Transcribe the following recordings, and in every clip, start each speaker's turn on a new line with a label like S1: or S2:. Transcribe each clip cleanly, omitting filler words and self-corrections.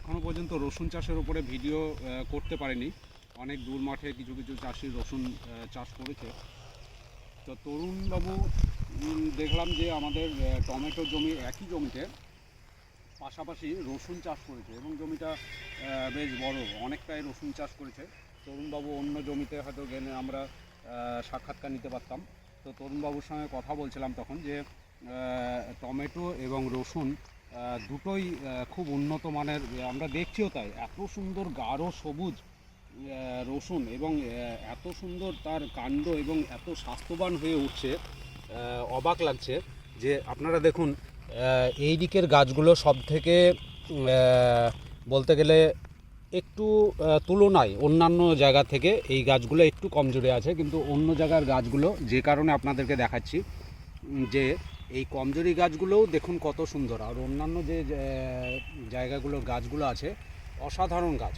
S1: এখনও পর্যন্ত রসুন চাষের উপরে ভিডিও করতে পারিনি। অনেক দূর মাঠে কিছু কিছু চাষি রসুন চাষ করেছে। তো তরুণবাবু দেখলাম যে আমাদের টমেটো জমি একই জমিতে পাশাপাশি রসুন চাষ করেছে এবং জমিটা বেশ বড়, অনেকটাই রসুন চাষ করেছে। তরুণবাবু অন্য জমিতে হয়তো গেলে আমরা সাক্ষাৎকার নিতে পারতাম। তো তরুণবাবুর সঙ্গে কথা বলছিলাম তখন যে টমেটো এবং রসুন দুটোই খুব উন্নত মানের, আমরা দেখছিও তাই। এত সুন্দর গাঢ় সবুজ রসুন এবং এত সুন্দর তার কাণ্ড এবং এত স্বাস্থ্যবান হয়ে উঠছে, অবাক লাগছে। যে আপনারা দেখুন এই দিকের গাছগুলো সব থেকে বলতে গেলে একটু তুলনায় অন্যান্য জায়গা থেকে এই গাছগুলো একটু কমজোরি আছে, কিন্তু অন্য জায়গার গাছগুলো যে কারণে আপনাদেরকে দেখাচ্ছি যে এই কমজোরি গাছগুলোও দেখুন কত সুন্দর, আর অন্যান্য যে জায়গাগুলোর গাছগুলো আছে অসাধারণ গাছ।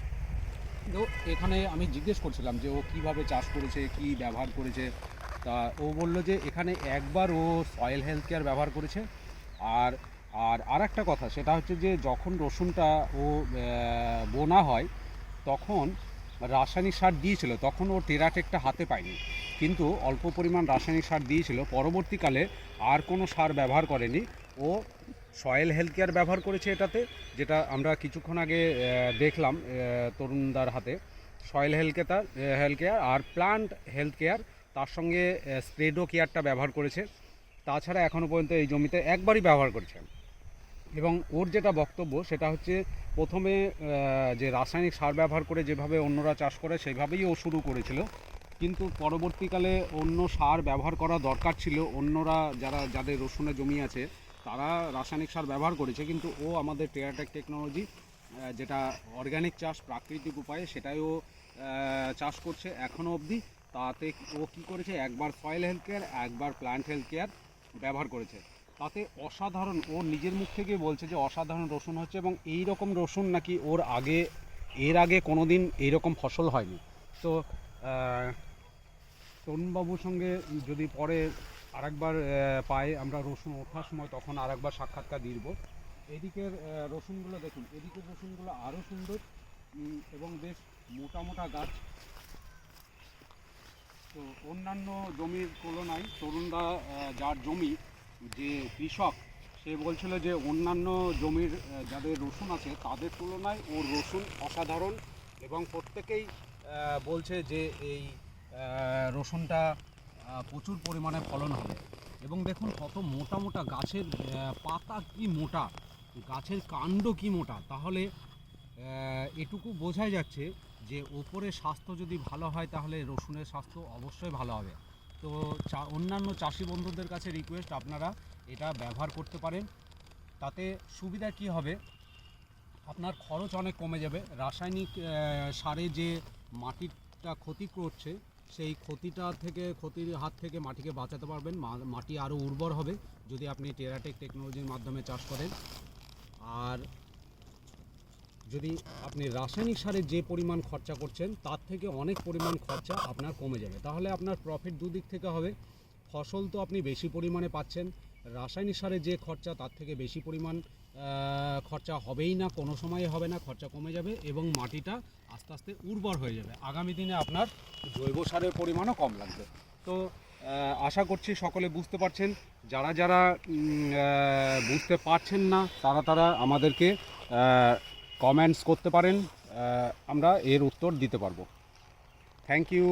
S1: তো এখানে আমি জিজ্ঞেস করছিলাম যে ও কীভাবে চাষ করেছে, কি ব্যবহার করেছে। তা ও বলল যে এখানে একবার ও সয়েল হেলথ কেয়ার ব্যবহার করেছে। আর আর একটা কথা, সেটা হচ্ছে যে যখন রসুনটা ও বোনা হয় তখন রাসায়নিক সার দিয়েছিল, তখন ও টেরাটেকটা হাতে পায়নি, কিন্তু অল্প পরিমাণ রাসায়নিক সার দিয়েছিল। পরবর্তীকালে আর কোনো সার ব্যবহার করেনি, ও সয়েল হেলথ কেয়ার ব্যবহার করেছে এটাতে, যেটা আমরা কিছুক্ষণ আগে দেখলাম তরুণদার হাতে। সয়েল হেলথ কেয়ার আর প্লান্ট হেলথ কেয়ার, তার সঙ্গে স্প্রেডো কেয়ারটা ব্যবহার করেছে। তাছাড়া এখনও পর্যন্ত এই জমিতে একবারই ব্যবহার করেছে। এবং ওর যেটা বক্তব্য সেটা হচ্ছে প্রথমে যে রাসায়নিক সার ব্যবহার করে যেভাবে অন্যরা চাষ করে সেইভাবেই ও শুরু করেছিল, কিন্তু পরবর্তীকালে অন্য সার ব্যবহার করা দরকার ছিল। অন্যরা যাদের রসুনের জমি আছে তারা রাসায়নিক সার ব্যবহার করেছে, কিন্তু ও আমাদের টেরাটেক টেকনোলজি, যেটা অর্গ্যানিক চাষ প্রাকৃতিক উপায়ে, সেটাই ও চাষ করছে এখনও অবধি। তাতে ও কী করেছে, একবার সয়েল হেলথ কেয়ার একবার প্ল্যান্ট হেলথ কেয়ার ব্যবহার করেছে। তাতে অসাধারণ, ও নিজের মুখ থেকে বলছে যে অসাধারণ রসুন হচ্ছে, এবং এই রকম রসুন নাকি এর আগে কোনো দিন এইরকম ফসল হয়নি। তো তরুণবাবুর সঙ্গে যদি পরে আরেকবার পাই আমরা রসুন ওঠার সময়, তখন আরেকবার সাক্ষাৎকার দিয়ে দেবো। এদিকের রসুনগুলো দেখুন, এদিকের রসুনগুলো আরও সুন্দর এবং বেশ মোটা মোটা গাছ। তো অন্যান্য জমির তুলনায় তরুণদা যার জমি, যে কৃষক, সে বলছিল যে অন্যান্য জমির যাদের রসুন আছে তাদের তুলনায় ওর রসুন অসাধারণ, এবং প্রত্যেকেই বলছে যে এই রসুনটা প্রচুর পরিমাণে ফলন হবে। এবং দেখুন কত মোটা মোটা গাছের পাতা, কি মোটা গাছের কাণ্ড, কি মোটা। তাহলে এটুকু বোঝাই যাচ্ছে যে ওপরে স্বাস্থ্য যদি ভালো হয় তাহলে রসুনের স্বাস্থ্য অবশ্যই ভালো হবে। তো অন্যান্য চাষি বন্ধুদের কাছে রিকোয়েস্ট, আপনারা এটা ব্যবহার করতে পারেন। তাতে সুবিধা কি হবে, আপনার খরচ অনেক কমে যাবে। রাসায়নিক সারে যে মাটিটা ক্ষতি করছে, সেই ক্ষতির হাত থেকে মাটিকে বাঁচাতে পারবেন। মাটি আরও উর্বর হবে যদি আপনি টেরাটেক টেকনোলজির মাধ্যমে চাষ করেন। আর যদি আপনি রাসায়নিক সারে যে পরিমাণ খরচা করছেন তার থেকে অনেক পরিমাণ খরচা আপনার কমে যাবে। তাহলে আপনার প্রফিট দুদিক থেকে হবে। ফসল তো আপনি বেশি পরিমাণে পাচ্ছেন, রাসায়নিক সারে যে খরচা তার থেকে বেশি পরিমাণ খরচা হবেই না, কোনো সময়ে হবে না, খরচা কমে যাবে এবং মাটিটা আস্তে আস্তে উর্বর হয়ে যাবে। আগামী দিনে আপনার জৈব সারের পরিমাণও কম লাগবে। তো আশা করছি সকলে বুঝতে পারছেন। যারা বুঝতে পারছেন না তারা আমাদেরকে কমেন্টস করতে পারেন, আমরা এর উত্তর দিতে পারবো। Thank you.